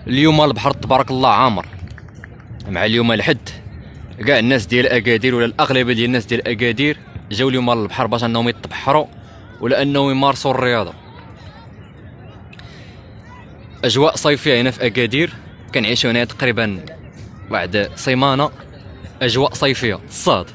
اليوم البحر تبارك الله عامر، مع اليوم الحد كاع الناس ديال اكادير ولا الاغلبيه ديال الناس ديال اكادير جاو اليوم للبحر باش انهم يتبحروا ولا انهم يمارسوا الرياضه. اجواء صيفيه هنا في اكادير، كنعيشوا هنا تقريبا واحد سيمانه اجواء صيفيه الصاد.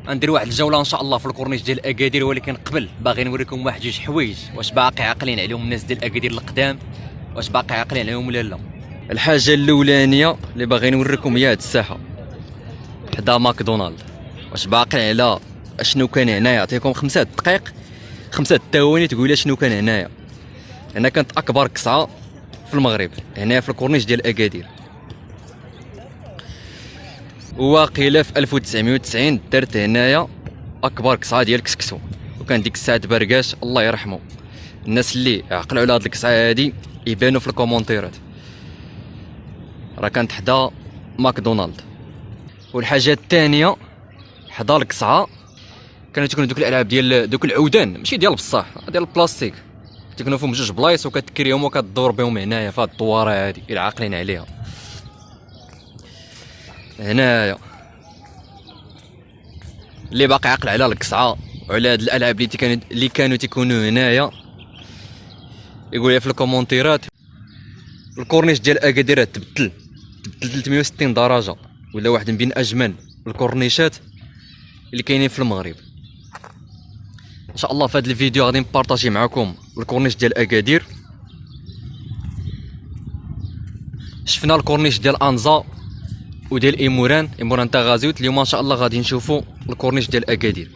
غندير واحد الجوله ان شاء الله في الكورنيش ديال اكادير، ولكن قبل باغي نوريكم واحد جوج حوايج واش باقي عاقلين عليهم الناس ديال اكادير القدام، واش باقي عاقلين عليهم ولا لا. الحاجه الاولانيه اللي باغي نوريكم هي هاد الساحه حدا ماكدونالد، واش باقي على اشنو كان هنا. يعطيكم 5 دقائق 5 ثواني تقول شنو كان هنايا. هنا كانت اكبر قصعه في المغرب، هنا في الكورنيش ديال اكادير. واقيلا في 1990 درت هنايا اكبر قصعه ديال كسكسو، وكان ديك الساعه بركاش الله يرحمه. الناس اللي عقلوا على هاد القصعه هادي يبانوا في الكومونتيرات، راه كانت حدا ماكدونالد. والحاجه الثانيه حدا القصعه كانوا تكونوا دوك الالعاب ديال دوك العودان، ماشي ديال بصح ديال البلاستيك، تكونوا فيهم جوج بلايص وكتكريهم وكتدور بهم هنايا في هاد الدواره هادي الى عاقلين عليها. هنايا اللي باقي عاقل على القصعه وعلى هاد الالعاب اللي كانوا تيكونوا هنايا يقول لي في الكومونتيرات. الكورنيش ديال اكادير تبدل 360 درجه، ولا واحد من بين اجمل الكورنيشات اللي كاينين في المغرب. ان شاء الله في هذا الفيديو غادي نبارطاجي معكم الكورنيش ديال اكادير. شفنا الكورنيش ديال انزا وديال ايموران تا غازيوت. اليوم ان شاء الله غادي نشوفوا الكورنيش ديال اكادير.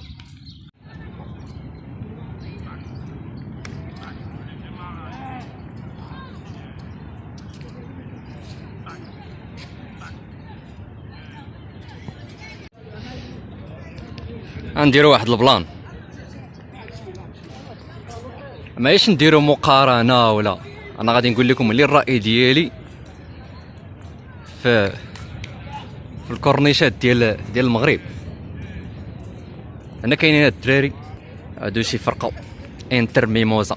غنديروا واحد البلان، ماهيش نديروا مقارنه ولا، انا غادي نقول لكم اللي الراي ديالي في الكورنيشات ديال المغرب. هنا كاينين هاد الدراري هادو شي فرقه انتر ميموزا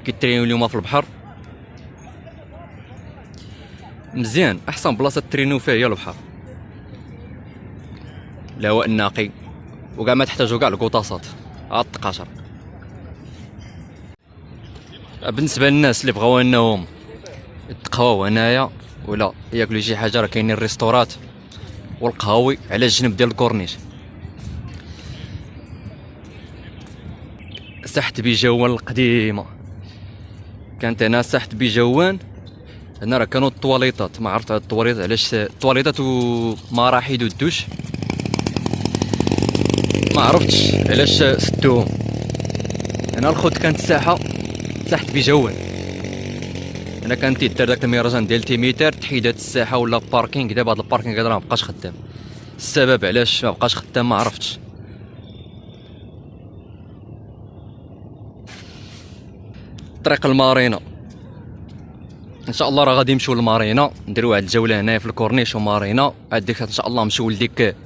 كيترينيو اليوم في البحر. مزيان، احسن بلاصه ترينيو فيها هي البحر، الهواء النقي، وكاع ما تحتاجوا كاع القطاصات عاد التقاشر. بالنسبه للناس اللي بغاو انهم يتقهواو هنايا ولا ياكلوا شي حاجه، راه كاينين الريستورات والقهاوي على الجنب ديال الكورنيش. ساحة بيجوان القديمه كانت هنا، ساحة بيجوان هنا راه كانوا الطواليطات. ما عرفت هاد الطواليط علاش الطواليطات ومراحيض والدوش، ما عرفتش علاش سدوهم. هنا الخوت كانت ساحه بيجوان، هنا كان تيدار داك المهرجان ديال تيميتر تحيدات الساحه ولا باركينغ. دابا هاد الباركينغ هذا راه مابقاش خدام. السبب علاش مابقاش خدام ما عرفتش. طريق المارينا ان شاء الله راه غادي نمشيو للمارينا، نديرو واحد الجوله هنايا في الكورنيش ومارينا. عاد ديك ان شاء الله نمشيو لديك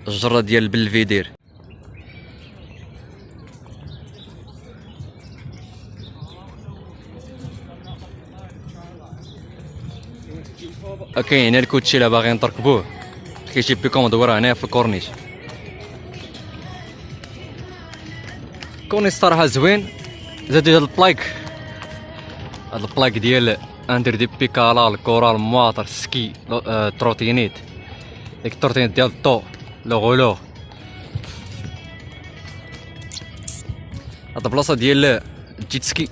الجره ديال بلفيدير. كاين هنا الكوتشي الا باغيين تركبوه كيجيب بكم دوره هنايا في الكورنيش. الكورنيش صراحه زوين. زادو هاد البلاك ديال اندر دي بيكالا الكورال مواتر سكي تروتينيت، ديك التروتينيت ديال الطو لو غولو. هاد البلاصه ديال الجيت سكي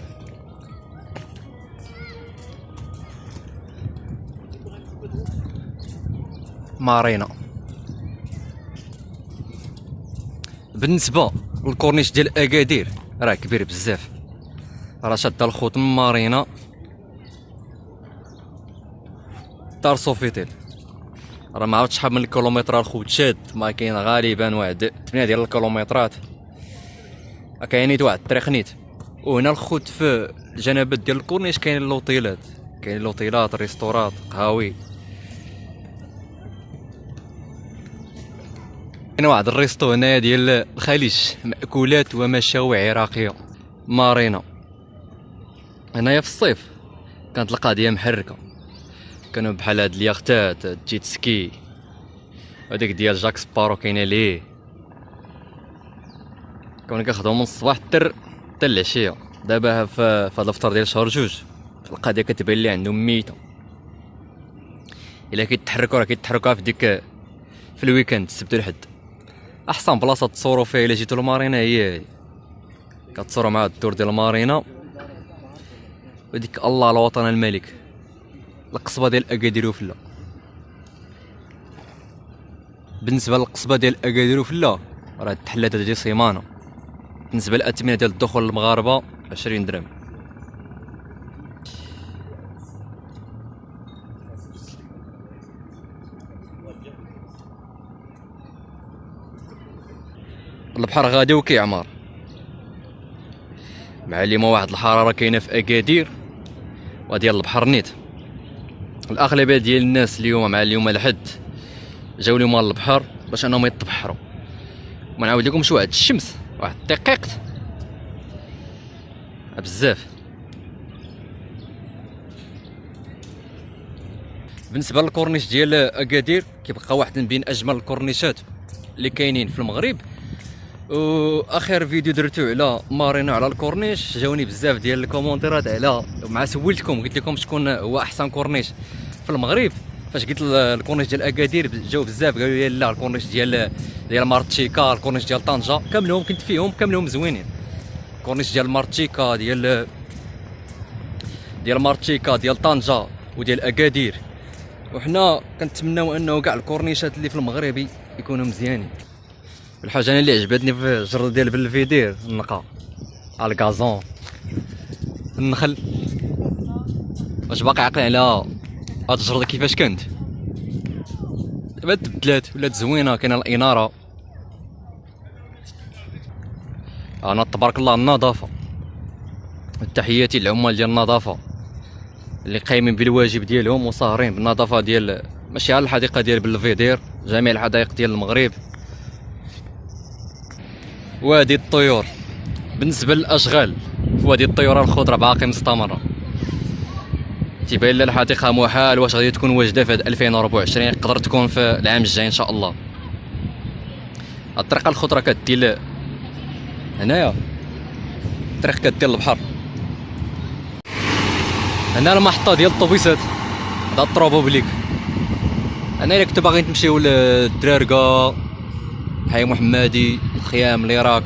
مارينا. بالنسبه للكورنيش ديال اكادير راه كبير بزاف، راه شاد الخوت من مارينا دار صوفيتيل. راه ما عرفتش شحال من الكيلومتر الخوت شاد، ما كاين غالبا واحد 8 ديال الكيلومترات. كاين واحد الطريق نيت. وهنا الخوت في الجنبات ديال الكورنيش كاين لوطيلات ريستورات قهاوي. كاين واحد الريستو هنايا ديال الخليج، مأكولات ومشاوي عراقية مارينا. هنايا في الصيف كانت القضية محركة، كانوا بحال هاد الياختات، الجيت سكي، هذيك ديال جاك سبارو كاينه ليه، كانوا كيخدموا من الصباح حتى العشيه. دابا في هذا الفطر ديال شهر جوج القضيه كتبان لي عندهم ميته. الا كيتحركوا راه كيتحركوا في ديك في الويكاند السبت والحد. احسن بلاصه تصوروا فيها الا جيتوا للمارينا هي هادي، كتصوروا مع الدور ديال المارينا وديك الله الوطن الملك، القصبه ديال اكادير وفلا. بالنسبه للقصبه ديال اكادير وفلا راه التحلات هادي سيمانه. بالنسبه للاثمنه ديال الدخول للمغاربه 20 درهم. البحر غادي وكيعمر، معلمه واحد الحراره كاينه في اكادير وديال البحر نيت. الاغلبيه ديال الناس اليوم مع اليوم الحد جاو اليوم للبحر باش انهم يتبحروا. ما نعاود لكمش واحد الشمس واحد الدقيقه بزاف. بالنسبه للكورنيش ديال اكادير كيبقى واحد من بين اجمل الكورنيشات اللي كاينين في المغرب. واخر فيديو درتو على مارينا على الكورنيش جاوني بزاف ديال الكومونتيرات على، مع سولتكم قلت لكم شكون هو احسن كورنيش في المغرب. فاش قلت الكورنيش ديال اكادير جاو بزاف قالوا لي لا الكورنيش ديال مارتشيكا، الكورنيش ديال طنجه كاملهم كنت فيهم كاملهم زوينين. الكورنيش ديال مارتشيكا ديال مارتشيكا ديال طنجه وديال اكادير، وحنا كنتمناو انه كاع الكورنيشات اللي في المغرب يكونوا مزيانين. الحاجه انا اللي عجبتني في الجرده ديال بلفيدير النقا، الكازون، النخل. واش باقي عاقل على هاد الجرده كيفاش كانت؟ دابا تبدلات ولات زوينه، كاينه الاناره. انا تبارك الله النظافه، تحياتي للعمال ديال النظافه اللي قايمين بالواجب ديالهم وصاهرين بالنظافه ديال ماشي على الحديقه ديال بلفيدير، جميع الحدائق ديال المغرب. وادي الطيور، بالنسبه للاشغال في وادي الطيور الخضره باقي مستمره. تيبان لي الحديقه محال واش غادي تكون واجده في 2024، يقدر تكون في العام الجاي ان شاء الله. الطريقه الخضره كدير هنايا، الطريق كدير للبحر. هنا المحطه ديال الطوبيسات، هذا الطروبوبليك. انا الا كنتو باغيين تمشيو للدرارقه، حي محمدي، الخيام، العراق،